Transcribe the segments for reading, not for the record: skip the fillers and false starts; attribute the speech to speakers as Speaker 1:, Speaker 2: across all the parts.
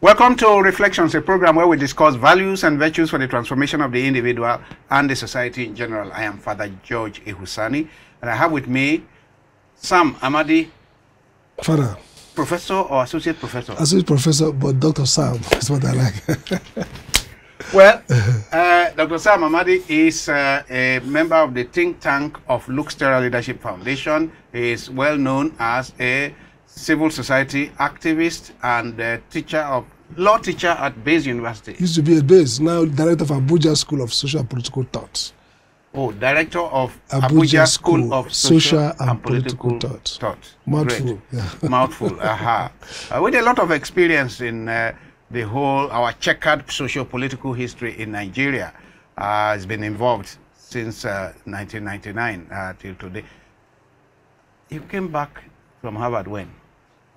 Speaker 1: Welcome to Reflections, a program where we discuss values and virtues for the transformation of the individual and the society in general. I am Father George Ehusani, and I have with me Sam Amadi.
Speaker 2: Father.
Speaker 1: Professor or associate professor?
Speaker 2: Associate professor, but Dr. Sam is what I like.
Speaker 1: Well, Dr. Sam Amadi is a member of the think tank of Terra Leadership Foundation. He is well known as a civil society activist and law teacher at Base University.
Speaker 2: Used to be at Base, now director of Abuja School of Social and Political Thought.
Speaker 1: Oh, director of Abuja School of Social and Political Thought.
Speaker 2: Mouthful. Yeah.
Speaker 1: Mouthful. With a lot of experience in our checkered socio-political history in Nigeria. Has been involved since 1999 till today. You came back from Harvard when?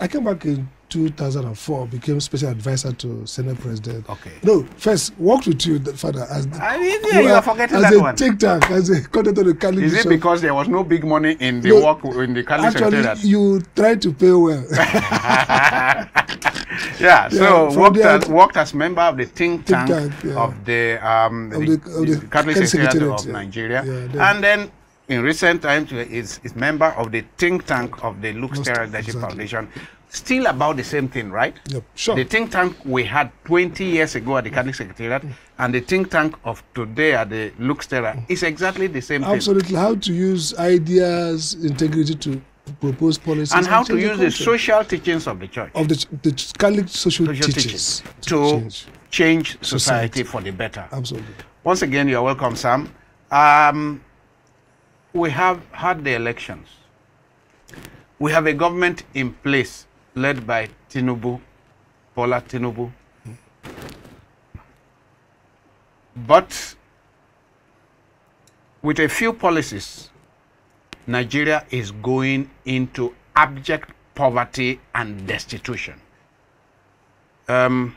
Speaker 2: I came back in 2004, became special advisor to Senate President.
Speaker 1: Okay.
Speaker 2: No, first worked with you, Father, as
Speaker 1: you are forgetting that one.
Speaker 2: As a think tank, as a coordinator of the Catholic.
Speaker 1: Is it because there was no big money in the work in the Catholic Secretariat?
Speaker 2: Actually, you tried to pay well.
Speaker 1: Yeah, so worked as member of the think tank of the Catholic Secretariat of Nigeria, and then in recent times is member of the think tank of the Terra Leadership Foundation. Still about the same thing, right?
Speaker 2: Yep, sure.
Speaker 1: The think tank we had 20 years ago at the Catholic Secretariat and the think tank of today at the Terra is exactly the same thing.
Speaker 2: Absolutely. How to use ideas, integrity to propose policies.
Speaker 1: And how to use the social teachings of the church.
Speaker 2: Of the Catholic social teachings.
Speaker 1: To change society for the better.
Speaker 2: Absolutely.
Speaker 1: Once again, you're welcome, Sam. We have had the elections. We have a government in place led by Bola Tinubu. But with a few policies, Nigeria is going into abject poverty and destitution. On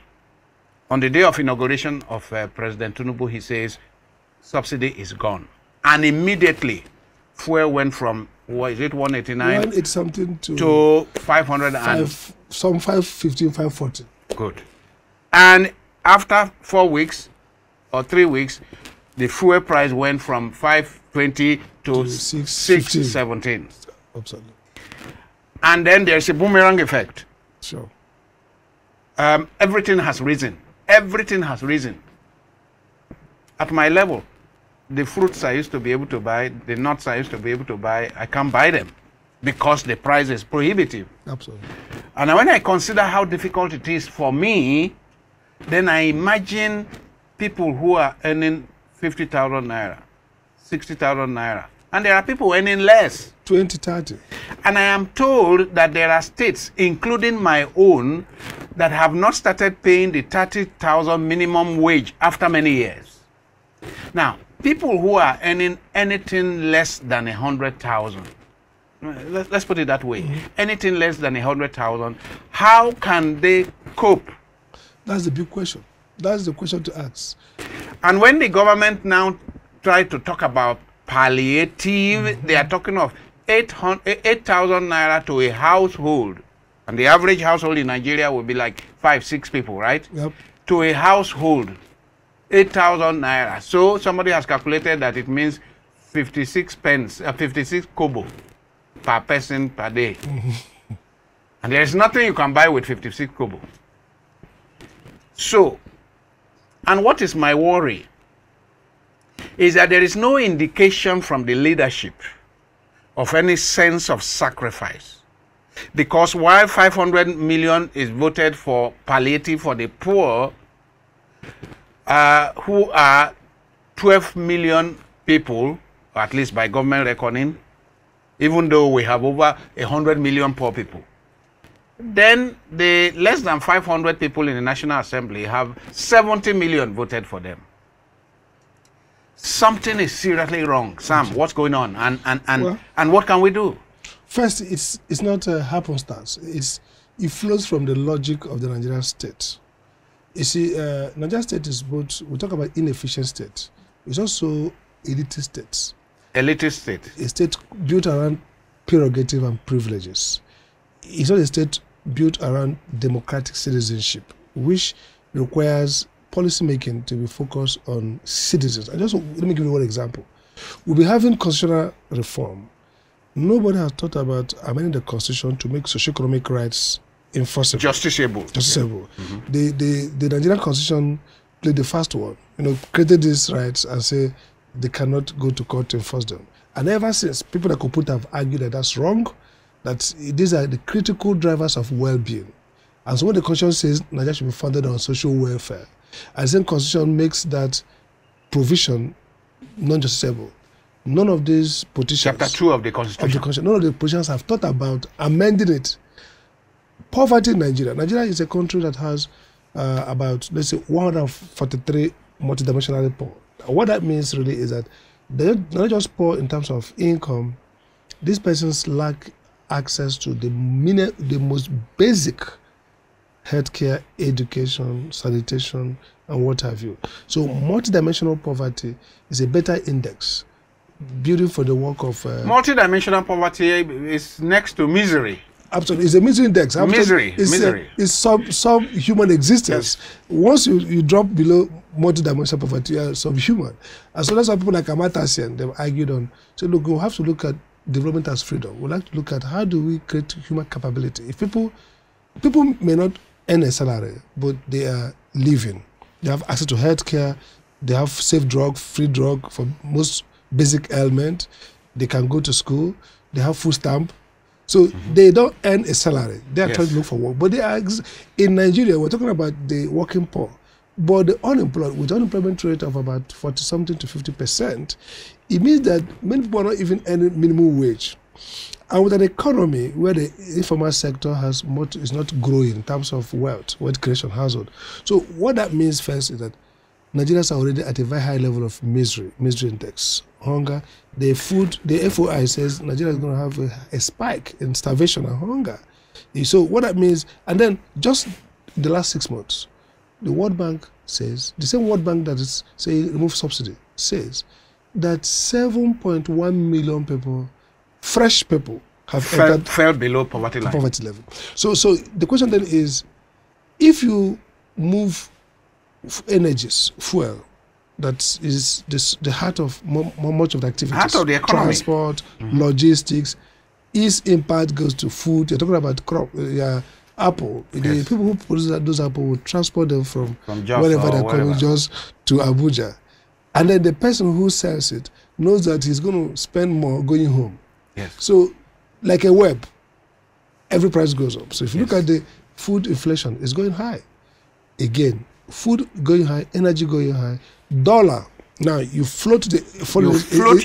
Speaker 1: the day of inauguration of President Tinubu, he says subsidy is gone. And immediately, fuel went from, what is it, 189?
Speaker 2: 180 something
Speaker 1: to 500 and...
Speaker 2: Some 515, 540.
Speaker 1: Good. And after 4 weeks or 3 weeks, the fuel price went from 520 to 617.
Speaker 2: Absolutely.
Speaker 1: And then there's a boomerang effect.
Speaker 2: Sure.
Speaker 1: Everything has risen. Everything has risen. At my level, the fruits I used to be able to buy, the nuts I used to be able to buy, I can't buy them because the price is prohibitive.
Speaker 2: Absolutely.
Speaker 1: And when I consider how difficult it is for me, then I imagine people who are earning 50,000 naira, 60,000 naira, and there are people earning less.
Speaker 2: 20, 30.
Speaker 1: And I am told that there are states, including my own, that have not started paying the 30,000 minimum wage after many years. Now, people who are earning anything less than 100,000, let's put it that way, anything less than 100,000, how can they cope?
Speaker 2: That's the big question. That's the question to ask.
Speaker 1: And when the government now try to talk about palliative, they are talking of 8,000 naira to a household. And the average household in Nigeria will be like 5, 6 people, right?
Speaker 2: Yep.
Speaker 1: To a household. 8,000 naira. So somebody has calculated that it means 56 kobo per person per day. And there is nothing you can buy with 56 kobo. So, and what is my worry is that there is no indication from the leadership of any sense of sacrifice. Because while 500 million is voted for palliative for the poor, who are 12 million people, or at least by government reckoning, even though we have over 100 million poor people. Then the less than 500 people in the National Assembly have 70 million voted for them. Something is seriously wrong. Sam, what's going on? And what can we do?
Speaker 2: First, it's not a happenstance. It flows from the logic of the Nigerian state. You see, Nigerian state is both, we talk about inefficient state. It's also elitist state.
Speaker 1: Elitist state.
Speaker 2: A state built around prerogative and privileges. It's not a state built around democratic citizenship. which requires policy making to be focused on citizens. Let me give you one example. We'll be having constitutional reform. Nobody has thought about amending the constitution to make socioeconomic rights enforceable.
Speaker 1: Justiciable.
Speaker 2: Justiciable. The Nigerian constitution played the first one, created these rights and say they cannot go to court to enforce them. And ever since, people that could put have argued that that's wrong, that these are the critical drivers of well-being. And so when the constitution says Nigeria should be funded on social welfare, and the same constitution makes that provision non-justiciable. None of these politicians...
Speaker 1: Chapter 2 of the Constitution.
Speaker 2: None of the politicians have thought about amending it. Poverty in Nigeria. Nigeria is a country that has about, let's say, 143 multidimensional poor. What that means really is that they're not just poor in terms of income. These persons lack access to the most basic healthcare, education, sanitation, and what have you. So multidimensional poverty is a better index, building for the work of...
Speaker 1: multidimensional poverty is next to misery.
Speaker 2: Absolutely. It's a misery index.
Speaker 1: Misery.
Speaker 2: It's some human existence. Yes. Once you drop below multidimensional poverty, you are subhuman. And so that's why people like Amadi they've argued on. So look, we have to look at development as freedom. We like to look at how do we create human capability. If people may not earn a salary, but they are living. They have access to healthcare. They have safe drug, free drug for most basic ailment. They can go to school. They have food stamp. So they don't earn a salary. They are trying to look for work. But they are in Nigeria, we're talking about the working poor. But the unemployed, with unemployment rate of about 40-something to 50%, it means that many people are not even earning minimum wage. And with an economy where the informal sector is not growing in terms of wealth creation, household. So what that means first is that Nigerians are already at a very high level of misery index, hunger. The FOI says Nigeria is going to have a spike in starvation and hunger. So what that means, and then just the last 6 months, the World Bank says, the same World Bank that is saying remove subsidy, says that 7.1 million people, fresh people, have
Speaker 1: fell below poverty
Speaker 2: level. So the question then is, if you move energies, fuel, that is the heart of much of the activities.
Speaker 1: Heart of the economy.
Speaker 2: Transport, logistics. Its impact goes to food. You're talking about crop, apple. Yes. The people who produce those apples will transport them from wherever they're coming, just to Abuja. And then the person who sells it knows that he's going to spend more going home.
Speaker 1: Yes.
Speaker 2: So, like a web, every price goes up. So if you look at the food inflation, it's going high. Again, food going high, energy going high, dollar. Now you float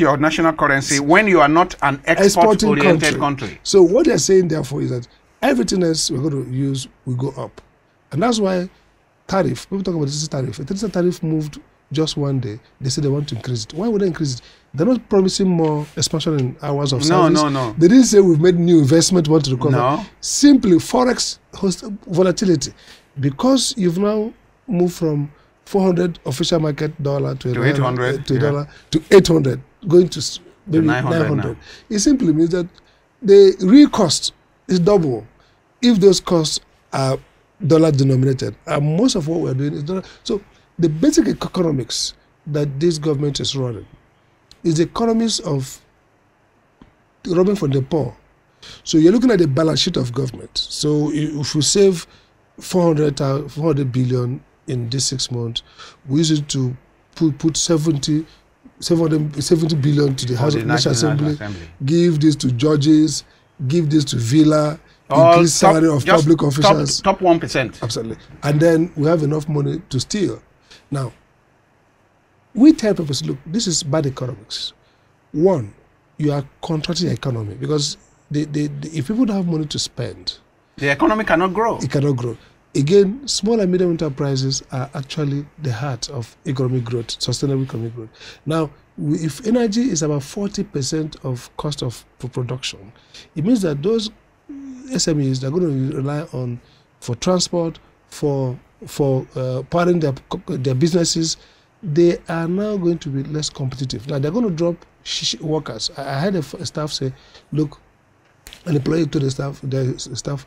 Speaker 1: your national currency when you are not an export-oriented country.
Speaker 2: So what they're saying therefore is that everything else we're going to use will go up, and that's why tariff. People talk about this tariff. If this tariff moved just one day, they say they want to increase it. Why would they increase it? They're not promising more expansion in hours of service.
Speaker 1: No.
Speaker 2: They didn't say we've made new investment, want to recover.
Speaker 1: No.
Speaker 2: Simply forex host volatility, because you've now moved from 400 official market dollar to $800 to 800, going to maybe 900. It simply means that the real cost is double if those costs are dollar denominated, and most of what we're doing is dollar. So the basic economics that this government is running is the economics of robbing from the poor. So you're looking at the balance sheet of government. So if we save 400 billion in this 6 months, we use it to put 70 billion to the House of National Assembly, give this to judges, give this to Villa, increase salary of public officials.
Speaker 1: Top 1%.
Speaker 2: Absolutely. And then we have enough money to steal. Now, we tell people, look, this is bad economics. One, you are contracting the economy, because if people don't have money to spend,
Speaker 1: the economy cannot grow.
Speaker 2: It cannot grow. Again, small and medium enterprises are actually the heart of economic growth, sustainable economic growth. Now, if energy is about 40% of cost of production, it means that those SMEs that are going to rely on for transport, for powering their businesses, they are now going to be less competitive. Now, they're going to drop workers. I had a staff say, look, an employee to the staff,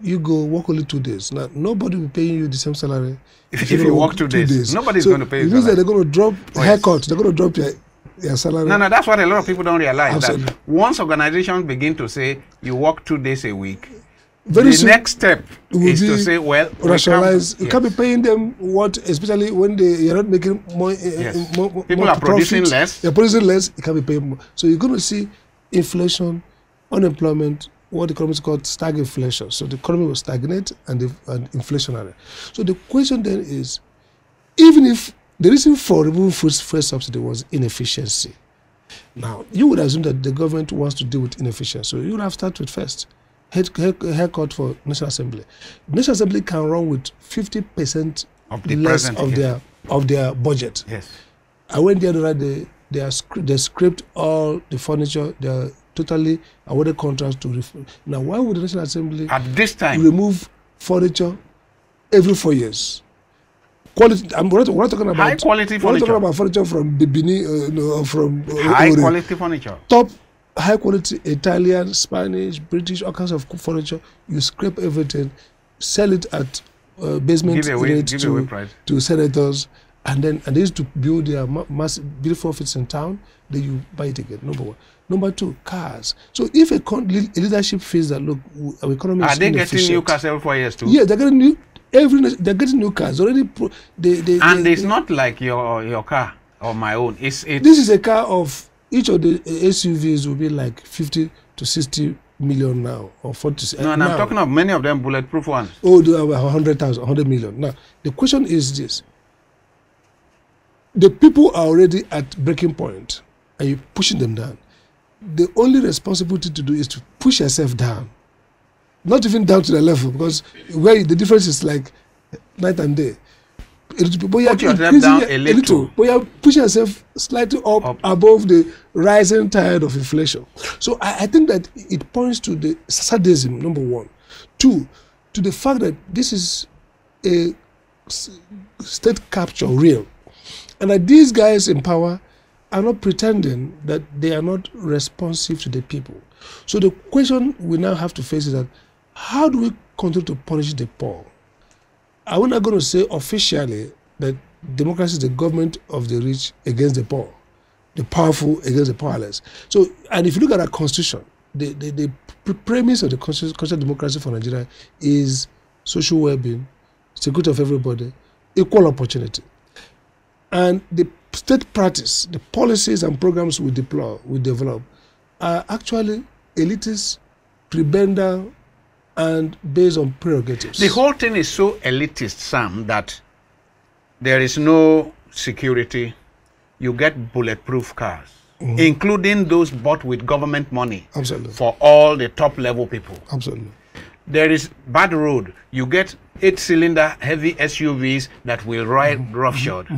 Speaker 2: you go work only 2 days. Now, nobody will pay you the same salary
Speaker 1: if you work 2 days. Nobody's going to pay you.
Speaker 2: It means that they're going to drop haircut. They're going to drop your salary.
Speaker 1: No, that's what a lot of people don't realize.
Speaker 2: Absolutely.
Speaker 1: That once organizations begin to say you work 2 days a week,
Speaker 2: Very
Speaker 1: the
Speaker 2: soon
Speaker 1: next step is to say, well,
Speaker 2: rationalize. You can't be paying them what, especially when you're not making more.
Speaker 1: People are producing less.
Speaker 2: They're producing less. You can't be paying more. So you're going to see inflation, unemployment, what the economists call stagflation. So the economy will stagnate and inflationary. So the question then is, even if the reason for removing fuel subsidy was inefficiency, now you would assume that the government wants to deal with inefficiency. So you would have started with first haircut for National Assembly. The National Assembly can run with 50%
Speaker 1: of the
Speaker 2: less
Speaker 1: present,
Speaker 2: of their budget.
Speaker 1: Yes.
Speaker 2: I went there the other day. They scraped all the furniture. They are totally awarded contracts to. Now, why would the National Assembly
Speaker 1: at this time
Speaker 2: remove furniture every 4 years? Quality. We're not talking about
Speaker 1: high quality furniture.
Speaker 2: We're not talking about furniture from Benin, from
Speaker 1: high quality furniture.
Speaker 2: Top high quality Italian, Spanish, British, all kinds of beautiful. You scrape everything, sell it at basement rate to senators, and they used to build their beautiful offices in town. Then you buy it again. Number one. Number two, cars. So if a leadership feels that, look, our economy is inefficient. Are they getting
Speaker 1: new cars every 4 years too?
Speaker 2: Yeah, they're getting new. They're getting new cars already.
Speaker 1: It's not like your car or my own. This
Speaker 2: is a car of each of the SUVs will be like 50 to 60 million now, or 40.
Speaker 1: No, and I'm talking of many of them bulletproof ones.
Speaker 2: Oh, they are 100 million. Now the question is this: the people are already at breaking point, and you're pushing them down. The only responsibility to do is to push yourself down. Not even down to the level, because where the difference is like night and day. But you are
Speaker 1: yourself down a little.
Speaker 2: But you are pushing yourself slightly up above the rising tide of inflation. So I think that it points to the sadism, number one. Two, to the fact that this is a state capture real. And that these guys in power are not pretending that they are not responsive to the people. So the question we now have to face is that, how do we continue to punish the poor? Are we not going to say officially that democracy is the government of the rich against the poor, the powerful against the powerless? So, and if you look at our constitution, the premise of the constitutional democracy for Nigeria is social well-being, security of everybody, equal opportunity. And the state practice, the policies and programs we develop, are actually elitist, prebendal, and based on prerogatives.
Speaker 1: The whole thing is so elitist, Sam, that there is no security. You get bulletproof cars, including those bought with government money.
Speaker 2: Absolutely. For
Speaker 1: all the top level people.
Speaker 2: Absolutely.
Speaker 1: There is bad road. You get 8-cylinder heavy SUVs that will ride roughshod.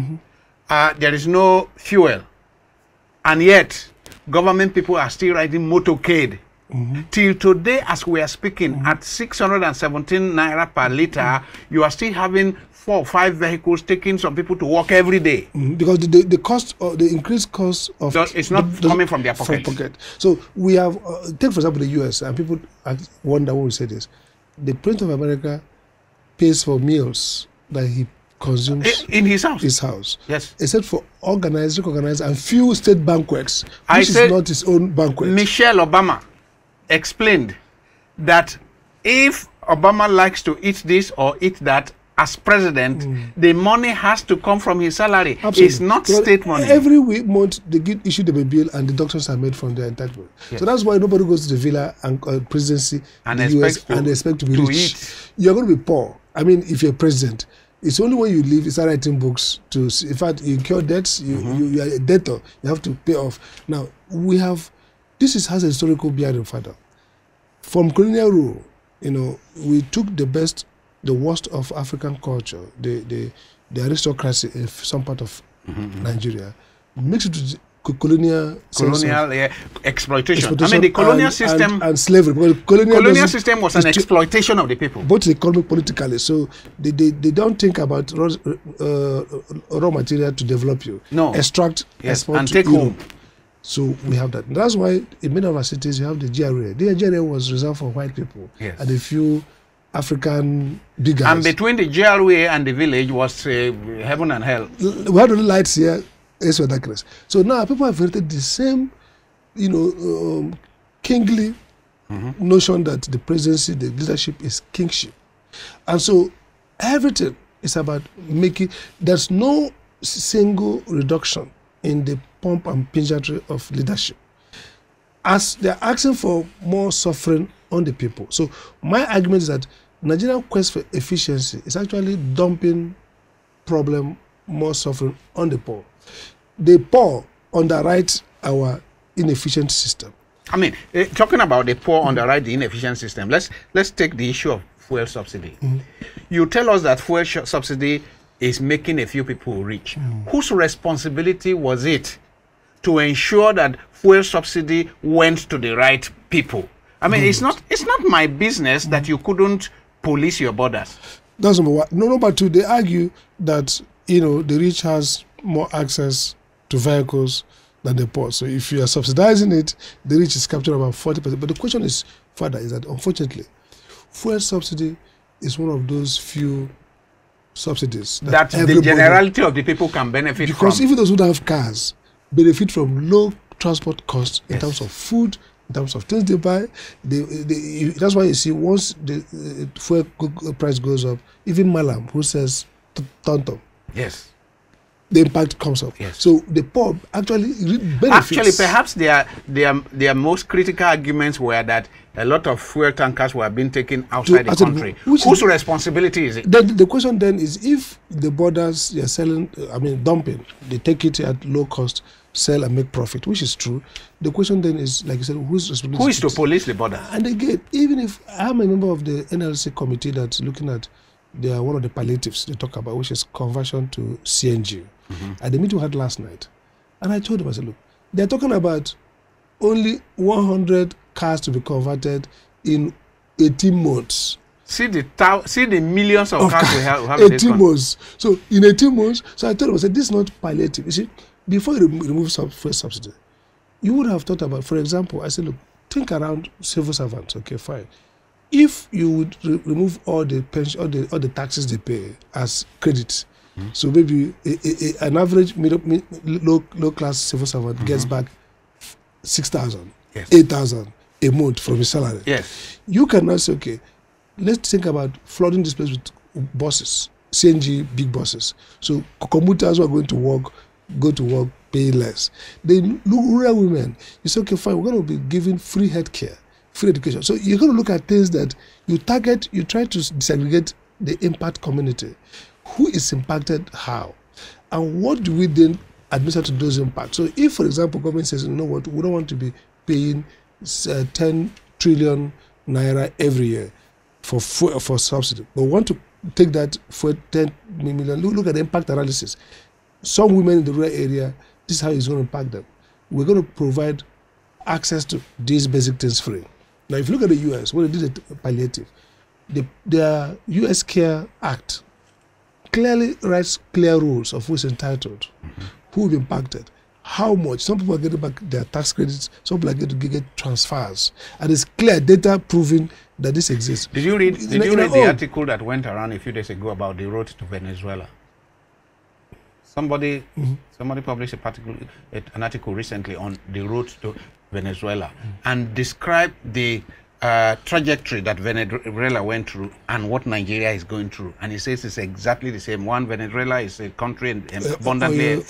Speaker 1: There is no fuel. And yet, government people are still riding motorcade. Till today, as we are speaking, at 617 naira per liter, you are still having 4 or 5 vehicles taking some people to work every day.
Speaker 2: Because the cost, or the increased cost of
Speaker 1: it's not coming from their pocket.
Speaker 2: So we have take for example the US, and people wonder when we say this. The President of America pays for meals that he consumes
Speaker 1: in his house.
Speaker 2: His house,
Speaker 1: yes,
Speaker 2: except for organized, recognized, and few state banquets, which is not his own banquet.
Speaker 1: Michelle Obama explained that if Obama likes to eat this or eat that as president, the money has to come from his salary. Absolutely. It's not state money.
Speaker 2: Every month they issue them a bill, and the deductions are made from their entitlement. Yes. So that's why nobody goes to the villa and presidency and in the US and expect to be rich. You're going to be poor. I mean, if you're president, it's only when you leave, you start writing books to. In fact, you incur debts. You are a debtor. You have to pay off. Now we have. This has a historical bearing, father. From colonial rule, we took the best, the worst of African culture, the aristocracy in some part of Nigeria, mixed it with colonial
Speaker 1: exploitation. I mean, the colonial system
Speaker 2: and slavery. Because
Speaker 1: colonial system was an exploitation of the people,
Speaker 2: both economic, politically. So they don't think about raw material to develop you.
Speaker 1: No,
Speaker 2: extract, export,
Speaker 1: and take home.
Speaker 2: So we have that. That's why in many of our cities you have the GRA. The GRA was reserved for white people,
Speaker 1: yes,
Speaker 2: and a few African big guys.
Speaker 1: And between the GRA and the village was heaven and hell.
Speaker 2: We had only lights here, else were darkness. So now people have inherited the same, kingly notion that the presidency, the leadership is kingship. And so everything is about making, there's no single reduction in the pomp and pageantry of leadership, as they're asking for more suffering on the people. So my argument is that Nigerian quest for efficiency is actually dumping problem, more suffering on the poor. The poor underwrite our inefficient system.
Speaker 1: I mean, talking about the poor underwrite the inefficient system, let's take the issue of fuel subsidy. You tell us that fuel subsidy is making a few people rich. Whose responsibility was it to ensure that fuel subsidy went to the right people? I mean, it's not my business that you couldn't police your borders.
Speaker 2: That's number one. Number two, they argue that the rich has more access to vehicles than the poor. So if you are subsidizing it, the rich is capturing about 40%. But the question is further is that unfortunately, fuel subsidy is one of those few subsidies
Speaker 1: that the generality of the people can benefit from.
Speaker 2: Because even those who don't have cars benefit from low transport costs in terms of food, in terms of things they buy. That's why you see once the fuel price goes up, even Malam, who says tonton,
Speaker 1: yes,
Speaker 2: the impact comes up.
Speaker 1: Yes.
Speaker 2: So the poor actually benefits.
Speaker 1: Actually, perhaps their most critical arguments were that a lot of fuel tankers were being taken outside the country. Whose responsibility is it?
Speaker 2: The question then is, if the borders they are selling, dumping, they take it at low cost, sell and make profit, which is true. The question then is, like you said, whose responsibility?
Speaker 1: Who is to police the border?
Speaker 2: And again, even if I'm a member of the NLC committee that's looking at one of the palliatives they talk about, which is conversion to CNG. At the meeting we had last night, and I told them, I said, look, they're talking about only 100 cars to be converted in 18 months.
Speaker 1: See the millions of cars we have
Speaker 2: 18 months. So in 18 months, so I told them, I said, this is not palliative. You see, before you remove fuel subsidy, you would have thought about, for example, I said, look, think around civil servants. Okay, fine. If you would remove all the pension, all the taxes they pay as credits, so maybe an average low class civil servant gets back 6,000, 8,000 a month from his salary.
Speaker 1: Yes.
Speaker 2: You cannot say, okay, let's think about flooding this place with buses, CNG big buses. So commuters who are going to work, pay less. Then rural women, you say, okay, fine, we're going to be giving free healthcare, free education. So you're going to look at things that you target, you try to disaggregate the impact community. Who is impacted how? And what do we then administer to those impacts? So if, for example, government says, you know what, we don't want to be paying 10 trillion naira every year for subsidy, but we want to take that for 10 million. Look at the impact analysis. Some women in the rural area, this is how it's going to impact them. We're going to provide access to these basic things free. Now, if you look at the US, when they did a palliative, their US Care Act clearly writes clear rules of who is entitled, who will be impacted, how much. Some people are getting back their tax credits, some people are going to get transfers. And it's clear data proving that this exists.
Speaker 1: Did you read the article that went around a few days ago about the road to Venezuela? Somebody published an article recently on the road to Venezuela and described the trajectory that Venezuela went through and what Nigeria is going through, and he says it's exactly the same. One, Venezuela is a country abundantly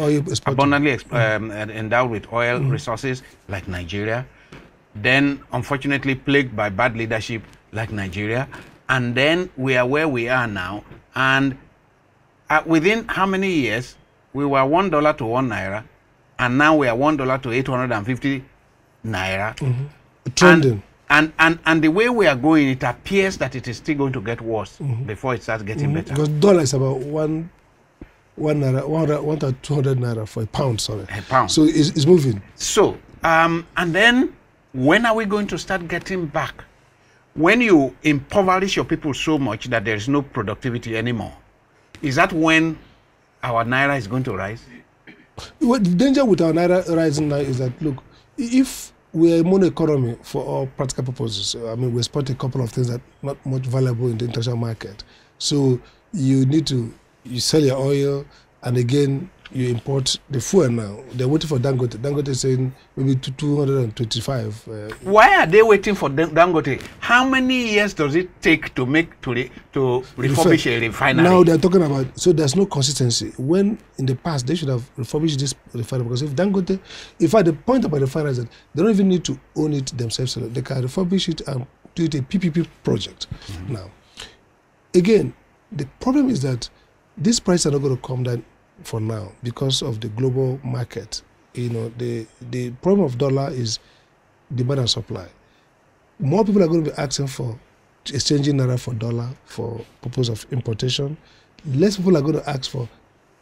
Speaker 1: endowed with oil resources like Nigeria, then unfortunately plagued by bad leadership like Nigeria, and then we are where we are now, and within how many years we were $1 to 1 naira, and now we are $1 to 850 naira.
Speaker 2: Trending.
Speaker 1: And the way we are going, it appears that it is still going to get worse before it starts getting better.
Speaker 2: Because dollar is about one naira, 1 to 200 naira for a pound. Sorry,
Speaker 1: a pound.
Speaker 2: So it's moving.
Speaker 1: So and then when are we going to start getting back? When you impoverish your people so much that there is no productivity anymore, is that when our naira is going to rise?
Speaker 2: Well, the danger with our naira rising now is that, look, if we are a mono economy for all practical purposes. I mean, we export a couple of things that are not much valuable in the international market. So you need to, you sell your oil, and again, you import the fuel now. They're waiting for Dangote. Dangote is saying maybe 225.
Speaker 1: Why are they waiting for Dangote? How many years does it take to refurbish a refinery?
Speaker 2: Now they're talking about, so there's no consistency. When in the past they should have refurbished this refinery, because if Dangote, in fact, the point about refineries is that they don't even need to own it themselves. They can refurbish it and do it a PPP project. Now, again, the problem is that these prices are not going to come down for now because of the global market. You know, the problem of dollar is demand and supply. More people are going to be asking for exchanging naira for dollar for purpose of importation. Less people are going to ask for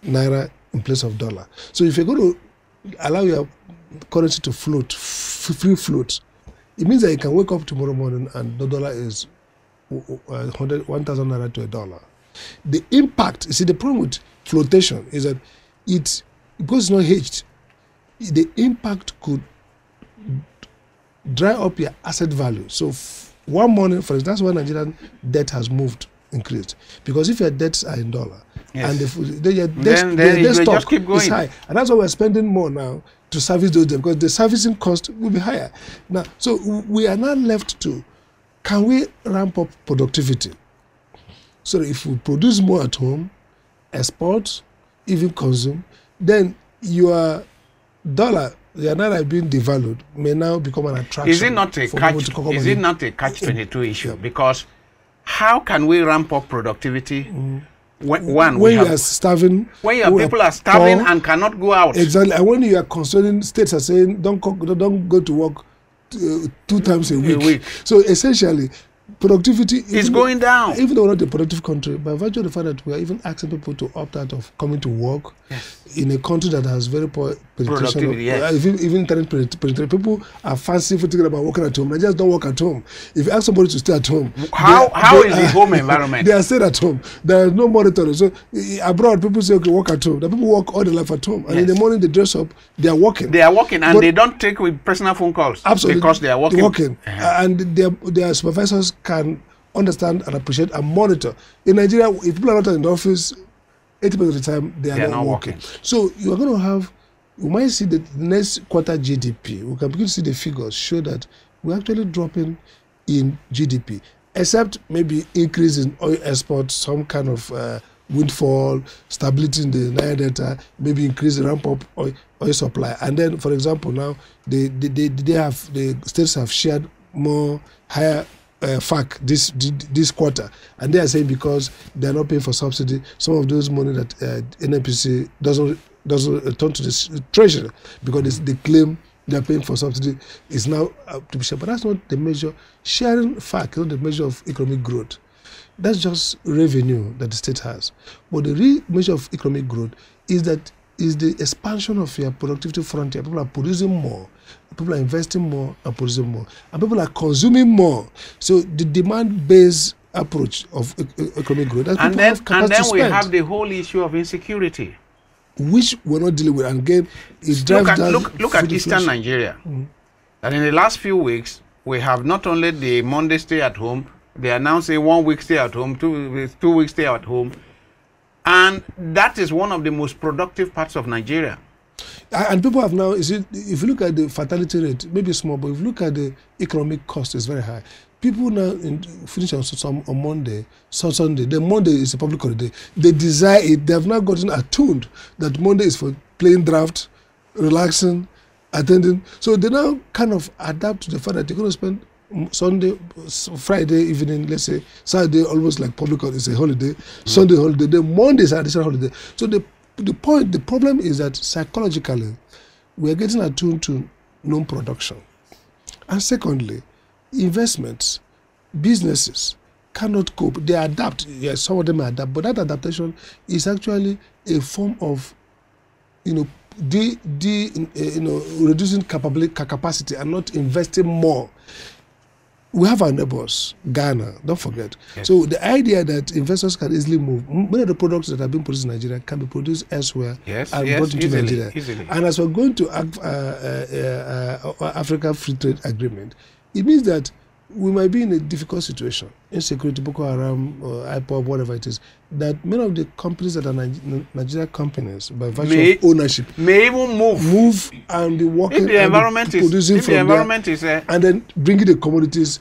Speaker 2: naira in place of dollar. So if you're going to allow your currency to float, free float, it means that you can wake up tomorrow morning and the dollar is 1,000 naira to a dollar. The impact, you see, the problem with flotation is that because it's not hedged, the impact could dry up your asset value. So one morning, for instance, that's why Nigerian debt has increased. Because if your debts are in dollar, and the stock
Speaker 1: just keep going.
Speaker 2: is high, and that's why we're spending more now to service those debts, because the servicing cost will be higher. Now, so we are now left to, can we ramp up productivity? So if we produce more at home, export, even consume, then your dollar, your naira being devalued, may now become an attraction.
Speaker 1: Is it not a catch-22 issue? Yeah. Because how can we ramp up productivity when you are
Speaker 2: starving?
Speaker 1: When your people are starving and cannot go out.
Speaker 2: Exactly. And when you are concerning, states are saying don't go to work 2 times a week. So essentially, productivity
Speaker 1: is going down.
Speaker 2: Even though we're not a productive country, by virtue of the fact that we are even asking people to opt out of coming to work in a country that has very poor penetration. Even internet penetration, people are fancy for thinking about working at home. They just don't work at home. If you ask somebody to stay at home,
Speaker 1: how is the home environment?
Speaker 2: They are staying at home. There is no monitoring. So abroad, people say, okay, work at home. The people work all their life at home, and in the morning they dress up. They are working.
Speaker 1: They are working, and they don't take with personal phone calls.
Speaker 2: Absolutely,
Speaker 1: because they are working.
Speaker 2: And their supervisors can understand and appreciate and monitor. In Nigeria, if people are not in the office, 80% of the time they are not working. So you are going to have, you might see the next quarter GDP. We can begin to see the figures show that we're actually dropping in GDP, except maybe increase in oil exports, some kind of windfall, stability in the Nile Delta, maybe increase the ramp up oil supply. And then, for example, now the states have shared more higher FAC this quarter, and they are saying because they are not paying for subsidy, some of those money that NNPC doesn't return to the treasury because they claim they are paying for subsidy is now to be shared. But that's not the measure. Sharing FAC is not the measure of economic growth. That's just revenue that the state has. But the real measure of economic growth is the expansion of your productivity frontier. People are producing more, people are investing more and producing more, and people are consuming more. So the demand-based approach of economic growth,
Speaker 1: and then we have the whole issue of insecurity,
Speaker 2: which we're not dealing with. And again, it drives down.
Speaker 1: Look at Eastern Nigeria. That in the last few weeks we have not only the Monday stay at home. They announced a 1 week stay at home, 2 weeks stay at home. And that is one of the most productive parts of Nigeria.
Speaker 2: And people have now, if you look at the fatality rate, maybe small, but if you look at the economic cost, it's very high. People now finish on Monday, Sunday. Then Monday is a public holiday. They desire it. They have now gotten attuned that Monday is for playing draft, relaxing, attending. So they now kind of adapt to the fact that they're going to spend Sunday, Friday evening, let's say Saturday, almost like public holiday, it's a holiday. Sunday holiday, then Monday is an additional holiday. So the problem is that psychologically, we are getting attuned to non-production. And secondly, investments, businesses cannot cope. They adapt. Yes, some of them adapt, but that adaptation is actually a form of, reducing capacity and not investing more. we have our neighbors, Ghana, don't forget.
Speaker 1: Yes.
Speaker 2: So the idea that investors can easily move, many of the products that have been produced in Nigeria can be produced elsewhere and brought into Nigeria.
Speaker 1: Easily.
Speaker 2: And as we're going to Africa Free Trade Agreement, it means that we might be in a difficult situation, insecurity, Boko Haram, or IPOB, whatever it is, that many of the companies that are Nigerian companies, by virtue of ownership,
Speaker 1: may even move
Speaker 2: and be working
Speaker 1: if the environment
Speaker 2: and producing
Speaker 1: is,
Speaker 2: from
Speaker 1: the environment
Speaker 2: there,
Speaker 1: is
Speaker 2: and then bringing the commodities.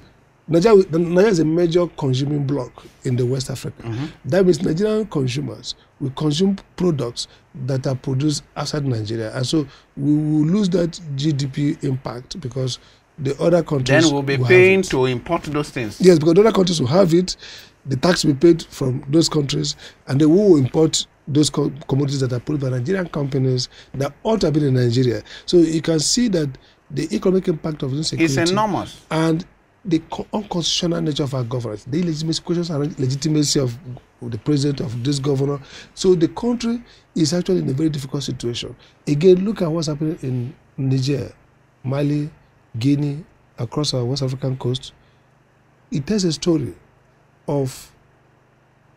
Speaker 2: Nigeria is a major consuming bloc in the West Africa. That means Nigerian consumers will consume products that are produced outside Nigeria, and so we will lose that GDP impact because the other countries
Speaker 1: then we'll be paying to import those things.
Speaker 2: Yes, because the other countries will have it, the tax will be paid from those countries, and they will import those commodities that are produced by Nigerian companies that ought to have been in Nigeria. So you can see that the economic impact of insecurity
Speaker 1: is enormous.
Speaker 2: And the unconstitutional nature of our governance, the illegitimacy questions around legitimacy of the president, of this governor. So the country is actually in a very difficult situation. Again, look at what's happening in Niger, Mali, Guinea, across our West African coast. It tells a story of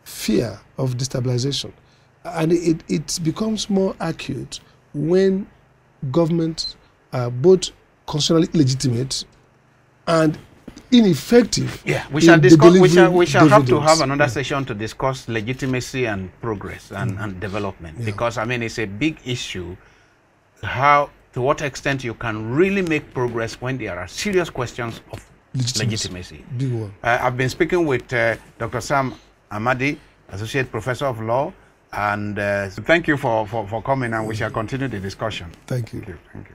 Speaker 2: fear, of destabilization. And it becomes more acute when governments are both constitutionally illegitimate and ineffective.
Speaker 1: Yeah, we shall discuss. We shall have to have another session to discuss legitimacy and progress and development, because I mean it's a big issue. How, to what extent you can really make progress when there are serious questions of legitimacy.
Speaker 2: Big one.
Speaker 1: I've been speaking with Dr. Sam Amadi, Associate Professor of Law, and thank you for coming, and we shall continue the discussion.
Speaker 2: Thank you.
Speaker 1: Thank you.